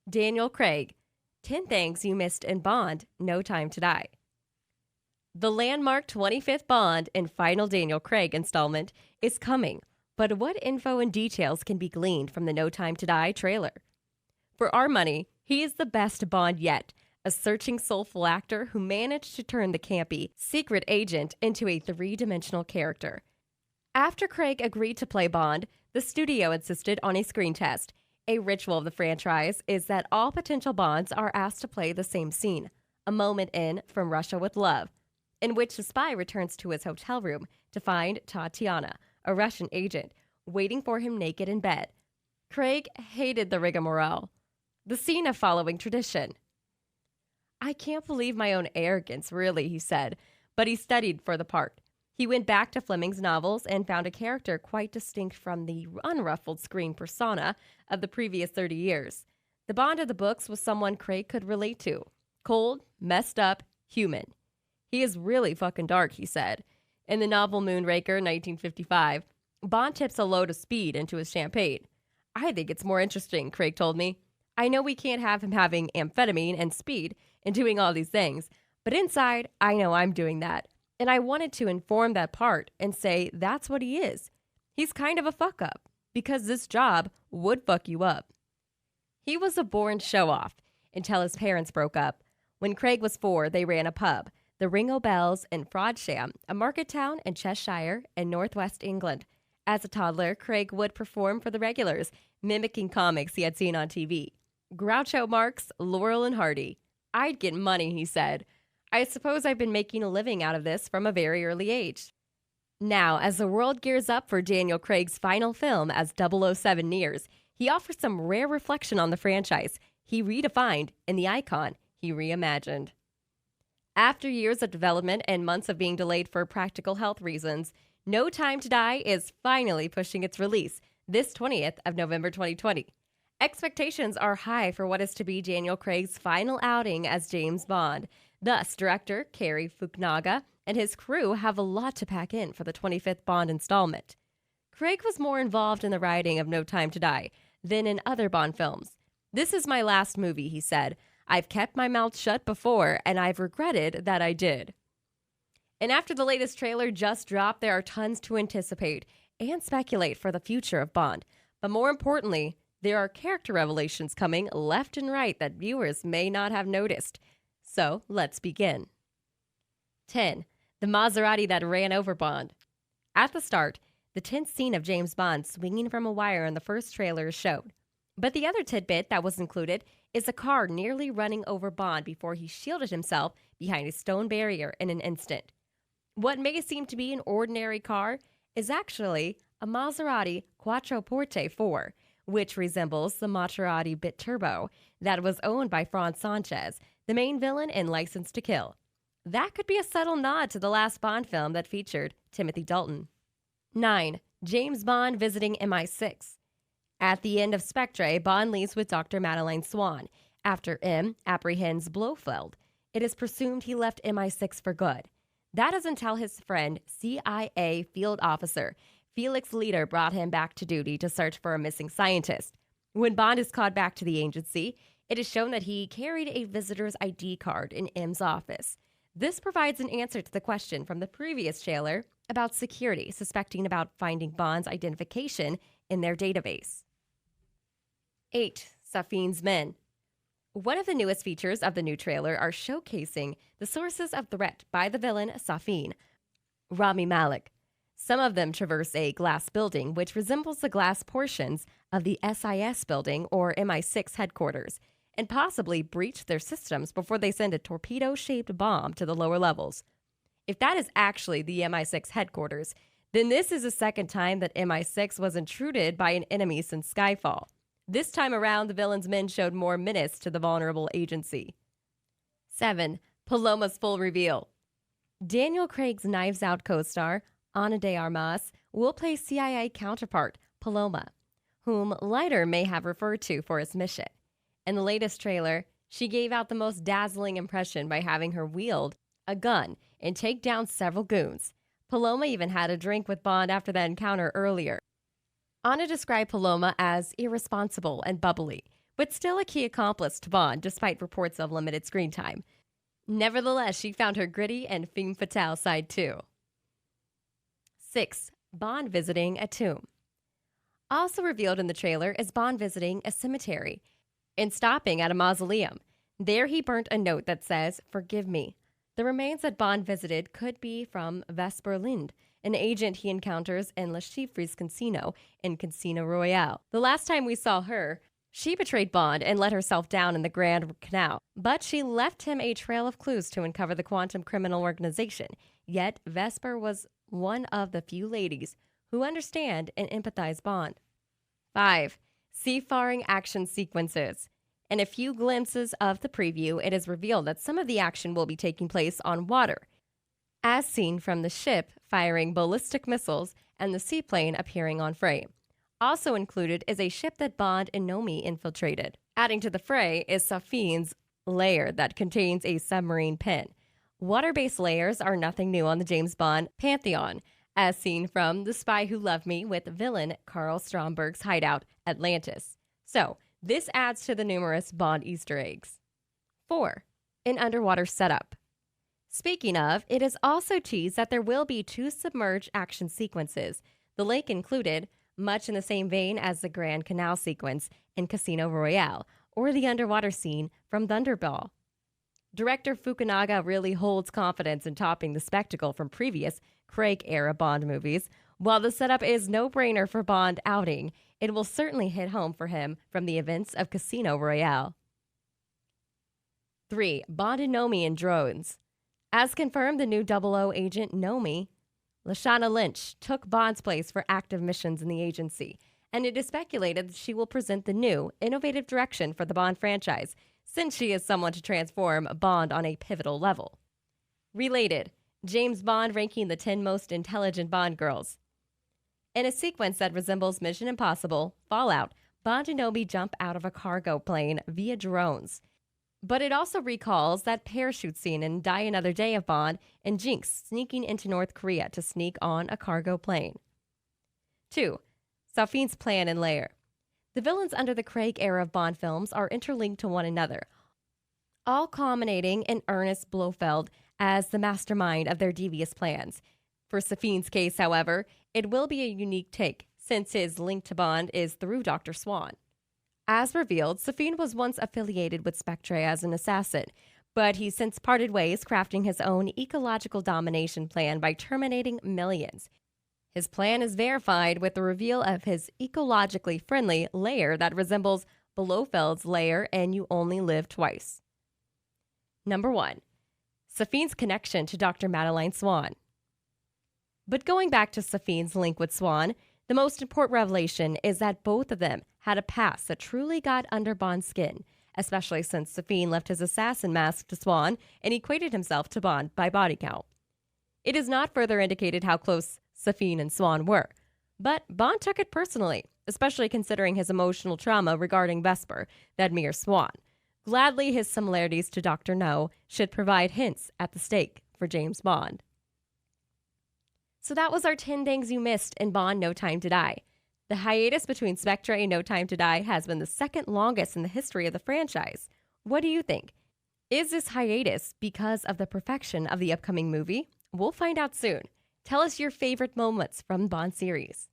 Daniel Craig, 10 Things You Missed in Bond, No Time to Die. The landmark 25th Bond and final Daniel Craig installment is coming, but what info and details can be gleaned from the No Time to Die trailer? For our money, he is the best Bond yet, a searching, soulful actor who managed to turn the campy, secret agent into a three-dimensional character. After Craig agreed to play Bond, the studio insisted on a screen test. A ritual of the franchise is that all potential Bonds are asked to play the same scene, A Moment in From Russia with Love, in which the spy returns to his hotel room to find Tatiana, a Russian agent, waiting for him naked in bed. Craig hated the rigmarole, the scene of following tradition. "I can't believe my own arrogance, really," he said, but he studied for the part. He went back to Fleming's novels and found a character quite distinct from the unruffled screen persona of the previous 30 years. The Bond of the books was someone Craig could relate to. Cold, messed up, human. "He is really fucking dark," he said. In the novel Moonraker, 1955, Bond tips a load of speed into his champagne. "I think it's more interesting," Craig told me. "I know we can't have him having amphetamine and speed and doing all these things, but inside, I know I'm doing that. And I wanted to inform that part and say that's what he is. He's kind of a fuck up, because this job would fuck you up." He was a born show-off until his parents broke up. When Craig was 4, they ran a pub, the Ring o' Bells in Frodsham, a market town in Cheshire in northwest England. As a toddler, Craig would perform for the regulars, mimicking comics he had seen on TV. Groucho Marx, Laurel and Hardy. "I'd get money," he said. "I suppose I've been making a living out of this from a very early age." Now, as the world gears up for Daniel Craig's final film as 007 nears, he offers some rare reflection on the franchise he redefined and the icon he reimagined. After years of development and months of being delayed for practical health reasons, No Time to Die is finally pushing its release this 20th of November 2020. Expectations are high for what is to be Daniel Craig's final outing as James Bond. Thus, director Cary Fukunaga and his crew have a lot to pack in for the 25th Bond installment. Craig was more involved in the writing of No Time to Die than in other Bond films. "This is my last movie," he said. "I've kept my mouth shut before, and I've regretted that I did." And after the latest trailer just dropped, there are tons to anticipate and speculate for the future of Bond. But more importantly, there are character revelations coming left and right that viewers may not have noticed. So, let's begin. 10. The Maserati that ran over Bond. At the start, the tense scene of James Bond swinging from a wire in the first trailer is showed. But the other tidbit that was included is a car nearly running over Bond before he shielded himself behind a stone barrier in an instant. What may seem to be an ordinary car is actually a Maserati Quattroporte 4, which resembles the Maserati Biturbo that was owned by Franz Sanchez, the main villain in License to Kill. That could be a subtle nod to the last Bond film that featured Timothy Dalton. 9. James Bond visiting MI6. At the end of Spectre, Bond leaves with Dr. Madeleine Swan. After M apprehends Blofeld, it is presumed he left MI6 for good. That is until his friend, CIA field officer Felix Leiter, brought him back to duty to search for a missing scientist. When Bond is called back to the agency, it is shown that he carried a visitor's ID card in M's office. This provides an answer to the question from the previous trailer about security suspecting about finding Bond's identification in their database. 8. Safine's Men. One of the newest features of the new trailer are showcasing the sources of threat by the villain Safine, Rami Malek. Some of them traverse a glass building which resembles the glass portions of the SIS building or MI6 headquarters, and possibly breach their systems before they send a torpedo-shaped bomb to the lower levels. If that is actually the MI6 headquarters, then this is the second time that MI6 was intruded by an enemy since Skyfall. This time around, the villain's men showed more menace to the vulnerable agency. 7. Palomas Reveal. Daniel Craig's Knives Out co-star, Ana de Armas, will play CIA counterpart Paloma, whom Leiter may have referred to for his mission. In the latest trailer, she gave out the most dazzling impression by having her wield a gun and take down several goons. Paloma even had a drink with Bond after that encounter earlier. Ana described Paloma as irresponsible and bubbly, but still a key accomplice to Bond despite reports of limited screen time. Nevertheless, she found her gritty and femme fatale side too. 6. Bond visiting a tomb. Also revealed in the trailer is Bond visiting a cemetery and stopping at a mausoleum. There he burnt a note that says, "Forgive me." The remains that Bond visited could be from Vesper Lind, an agent he encounters in Le Chiffre's casino in Casino Royale. The last time we saw her, she betrayed Bond and let herself down in the Grand Canal, but she left him a trail of clues to uncover the quantum criminal organization. Yet Vesper was one of the few ladies who understand and empathize Bond. 5. Seafaring action sequences. In a few glimpses of the preview, it is revealed that some of the action will be taking place on water, as seen from the ship firing ballistic missiles and the seaplane appearing on frame. Also included is a ship that Bond and Nomi infiltrated. Adding to the fray is Safine's Lair that contains a submarine pin. Water-based layers are nothing new on the James Bond pantheon, as seen from The Spy Who Loved Me with villain Carl Stromberg's hideout, Atlantis. So, this adds to the numerous Bond Easter eggs. 4. An underwater setup. Speaking of, it is also teased that there will be 2 submerged action sequences, the lake included, much in the same vein as the Grand Canal sequence in Casino Royale, or the underwater scene from Thunderball. Director Fukunaga really holds confidence in topping the spectacle from previous Craig-era Bond movies. While the setup is no-brainer for Bond outing, it will certainly hit home for him from the events of Casino Royale. 3. Bond and Nomi in drones. As confirmed, the new 00 agent Nomi, Lashana Lynch, took Bond's place for active missions in the agency, and it is speculated that she will present the new, innovative direction for the Bond franchise, since she is someone to transform Bond on a pivotal level. Related, James Bond ranking the 10 most intelligent Bond girls. In a sequence that resembles Mission Impossible, Fallout, Bond and Nomi jump out of a cargo plane via drones. But it also recalls that parachute scene in Die Another Day of Bond and Jinx sneaking into North Korea to sneak on a cargo plane. 2. Safine's plan in Lair. The villains under the Craig era of Bond films are interlinked to one another, all culminating in Ernest Blofeld as the mastermind of their devious plans. For Safine's case, however, it will be a unique take, since his link to Bond is through Dr. Swan. As revealed, Safine was once affiliated with Spectre as an assassin, but he's since parted ways, crafting his own ecological domination plan by terminating millions. His plan is verified with the reveal of his ecologically friendly lair that resembles Blofeld's lair and You Only Live Twice. Number 1. Safine's connection to Dr. Madeline Swan. But going back to Safine's link with Swan, the most important revelation is that both of them had a past that truly got under Bond's skin, especially since Safine left his assassin mask to Swan and equated himself to Bond by body count. It is not further indicated how close Safine and Swan were, but Bond took it personally, especially considering his emotional trauma regarding Vesper that mirrors Swan. Gladly, his similarities to Dr. No should provide hints at the stake for James Bond. So that was our 10 things you missed in Bond No Time to Die. The hiatus between Spectre and No Time to Die has been the second longest in the history of the franchise. What do you think? Is this hiatus because of the perfection of the upcoming movie? We'll find out soon. Tell us your favorite moments from the Bond series.